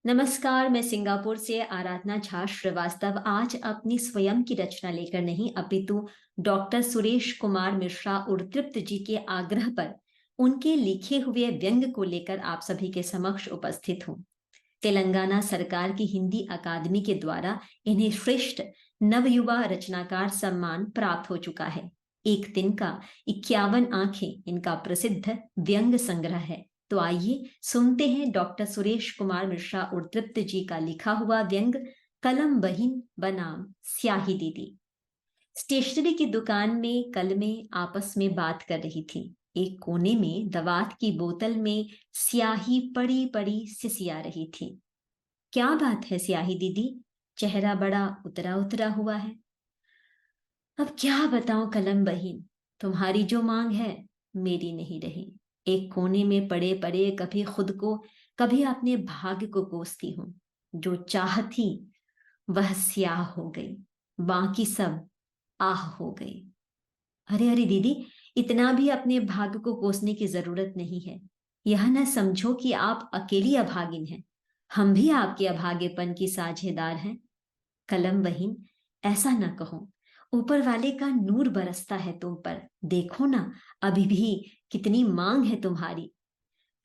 नमस्कार, मैं सिंगापुर से आराधना झा श्रीवास्तव आज अपनी स्वयं की रचना लेकर नहीं अपितु डॉक्टर सुरेश कुमार मिश्रा उर्तृप्त जी के आग्रह पर उनके लिखे हुए व्यंग को लेकर आप सभी के समक्ष उपस्थित हूँ। तेलंगाना सरकार की हिंदी अकादमी के द्वारा इन्हें श्रेष्ठ नवयुवा रचनाकार सम्मान प्राप्त हो चुका है। एक दिन का 51 आंखें इनका प्रसिद्ध व्यंग संग्रह है। तो आइए सुनते हैं डॉक्टर सुरेश कुमार मिश्रा उर्तृप्त जी का लिखा हुआ व्यंग कलम बहिन बनाम स्याही दीदी। स्टेशनरी की दुकान में कलमें आपस में बात कर रही थी। एक कोने में दवात की बोतल में स्याही पड़ी पड़ी सिसिया रही थी। क्या बात है स्याही दीदी? चेहरा बड़ा उतरा उतरा हुआ है। अब क्या बताऊं कलम बहिन, तुम्हारी जो मांग है मेरी नहीं रही। एक कोने में पड़े पड़े कभी खुद को कभी अपने भाग्य को कोसती हूँ। जो चाह थी वह स्याह हो गई, बाकी सब आह हो गई। अरे अरे दीदी, इतना भी अपने भाग्य को कोसने की जरूरत नहीं है। यह न समझो कि आप अकेली अभागिन हैं। हम भी आपके अभागेपन की साझेदार हैं। कलम बहिन, ऐसा न कहो। ऊपर वाले का नूर बरसता है तुम पर। देखो ना, अभी भी कितनी मांग है तुम्हारी।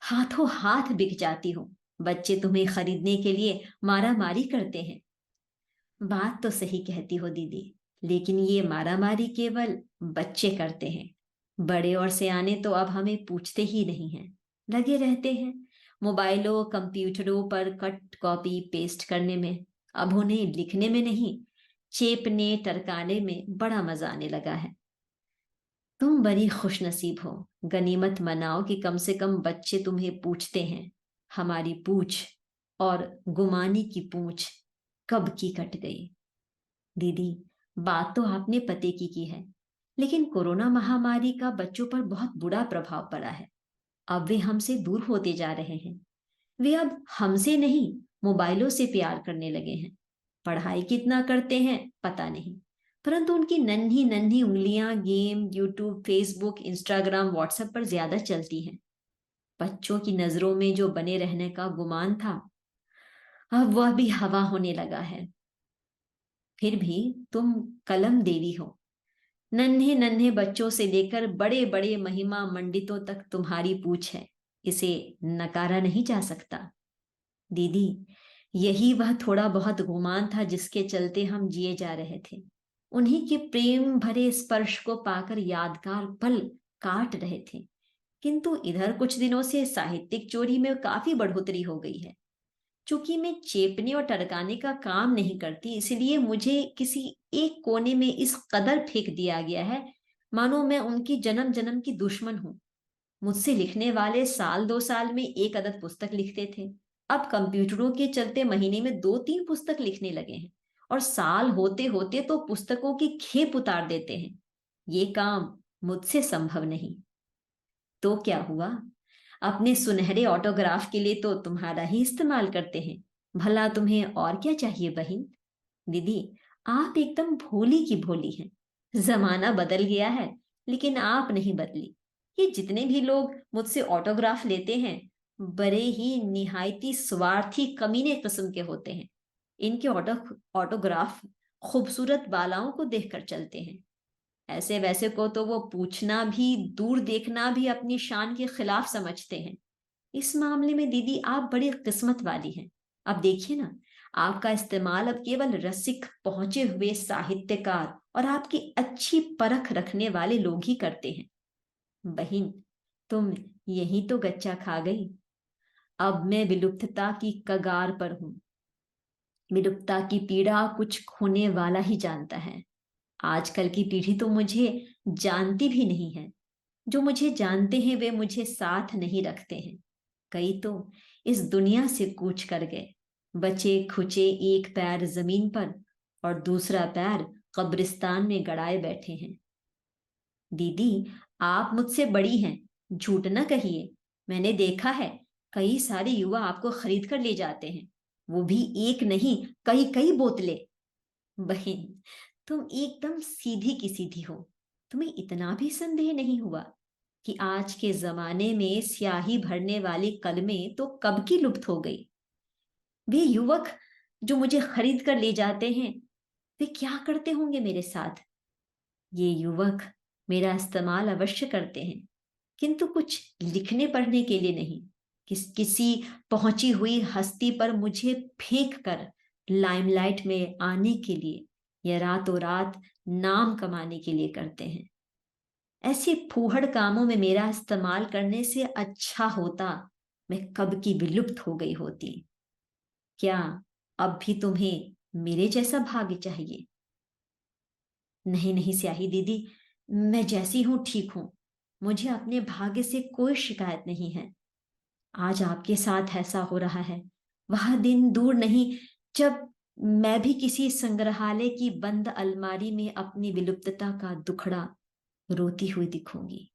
हाथों हाथ बिक जाती हो। बच्चे तुम्हें खरीदने के लिए मारा मारी करते हैं। बात तो सही कहती हो दीदी, लेकिन ये मारामारी केवल बच्चे करते हैं। बड़े और सयाने तो अब हमें पूछते ही नहीं हैं। लगे रहते हैं मोबाइलों कंप्यूटरों पर कट कॉपी पेस्ट करने में। अब उन्हें लिखने में नहीं, चेपने टरकाने में बड़ा मजा आने लगा है। तुम बड़ी खुशनसीब हो। गनीमत मनाओ कि कम से कम बच्चे तुम्हें पूछते हैं। हमारी पूछ और गुमानी की पूछ कब की कट गई। दीदी, बात तो आपने पते की है, लेकिन कोरोना महामारी का बच्चों पर बहुत बुरा प्रभाव पड़ा है। अब वे हमसे दूर होते जा रहे हैं। वे अब हमसे नहीं, मोबाइलों से प्यार करने लगे हैं। पढ़ाई कितना करते हैं पता नहीं, परंतु उनकी नन्ही नन्ही उंगलियां game, YouTube, Facebook, Instagram, WhatsApp पर ज्यादा चलती हैं। बच्चों की नजरों में जो बने रहने का गुमान था, अब वह भी हवा होने लगा है। फिर भी तुम कलम देवी हो। नन्हे नन्हे बच्चों से लेकर बड़े बड़े महिमा मंडितों तक तुम्हारी पूछ है। इसे नकारा नहीं जा सकता। दीदी, यही वह थोड़ा बहुत गुमान था जिसके चलते हम जिए जा रहे थे। उन्हीं के प्रेम भरे स्पर्श को पाकर यादगार पल काट रहे थे। किंतु इधर कुछ दिनों से साहित्यिक चोरी में काफी बढ़ोतरी हो गई है। चूंकि मैं चेपने और टरकाने का काम नहीं करती, इसलिए मुझे किसी एक कोने में इस कदर फेंक दिया गया है मानो मैं उनकी जन्म जन्म की दुश्मन हूं। मुझसे लिखने वाले साल दो साल में एक अदद पुस्तक लिखते थे। अब कंप्यूटरों के चलते महीने में दो तीन पुस्तक लिखने लगे हैं, और साल होते होते तो पुस्तकों की खेप उतार देते हैं। ये काम मुझसे संभव नहीं। तो क्या हुआ? अपने सुनहरे ऑटोग्राफ के लिए तो तुम्हारा ही इस्तेमाल करते हैं। भला तुम्हें और क्या चाहिए बहन? दीदी, आप एकदम भोली की भोली हैं। जमाना बदल गया है, लेकिन आप नहीं बदली। ये जितने भी लोग मुझसे ऑटोग्राफ लेते हैं, बड़े ही निहायती स्वार्थी कमीने किस्म के होते हैं। इनके ऑटोग्राफ खूबसूरत बालाओं को देखकर चलते हैं। ऐसे वैसे को तो वो पूछना भी, दूर देखना भी अपनी शान के खिलाफ समझते हैं। इस मामले में दीदी आप बड़ी किस्मत वाली हैं। अब देखिए ना, आपका इस्तेमाल अब केवल रसिक, पहुंचे हुए साहित्यकार और आपकी अच्छी परख रखने वाले लोग ही करते हैं। बहन, तुम यही तो गच्चा खा गई। अब मैं विलुप्तता की कगार पर हूं। विलुप्तता की पीड़ा कुछ खोने वाला ही जानता है। आजकल की पीढ़ी तो मुझे जानती भी नहीं है। जो मुझे जानते हैं वे मुझे साथ नहीं रखते हैं। कई तो इस दुनिया से कूच कर गए। बचे खुचे एक पैर जमीन पर और दूसरा पैर कब्रिस्तान में गड़ाए बैठे हैं। दीदी, आप मुझसे बड़ी हैं, झूठ न कहिए। मैंने देखा है, कई सारे युवा आपको खरीद कर ले जाते हैं, वो भी एक नहीं, कई कई बोतलें। बहन, तुम एकदम सीधी की सीधी हो। तुम्हें इतना भी संदेह नहीं हुआ कि आज के जमाने में स्याही भरने वाली कलमें तो कब की लुप्त हो गई। वे युवक जो मुझे खरीद कर ले जाते हैं, वे क्या करते होंगे मेरे साथ? ये युवक मेरा इस्तेमाल अवश्य करते हैं, किंतु कुछ लिखने पढ़ने के लिए नहीं। किसी पहुंची हुई हस्ती पर मुझे फेंक कर लाइमलाइट में आने के लिए या रातों रात नाम कमाने के लिए करते हैं। ऐसे फूहड़ कामों में मेरा इस्तेमाल करने से अच्छा होता मैं कब की विलुप्त हो गई होती। क्या अब भी तुम्हें मेरे जैसा भाग्य चाहिए? नहीं नहीं स्याही दीदी, मैं जैसी हूं ठीक हूं। मुझे अपने भाग्य से कोई शिकायत नहीं है। आज आपके साथ ऐसा हो रहा है, वह दिन दूर नहीं जब मैं भी किसी संग्रहालय की बंद अलमारी में अपनी विलुप्तता का दुखड़ा रोती हुई दिखूंगी।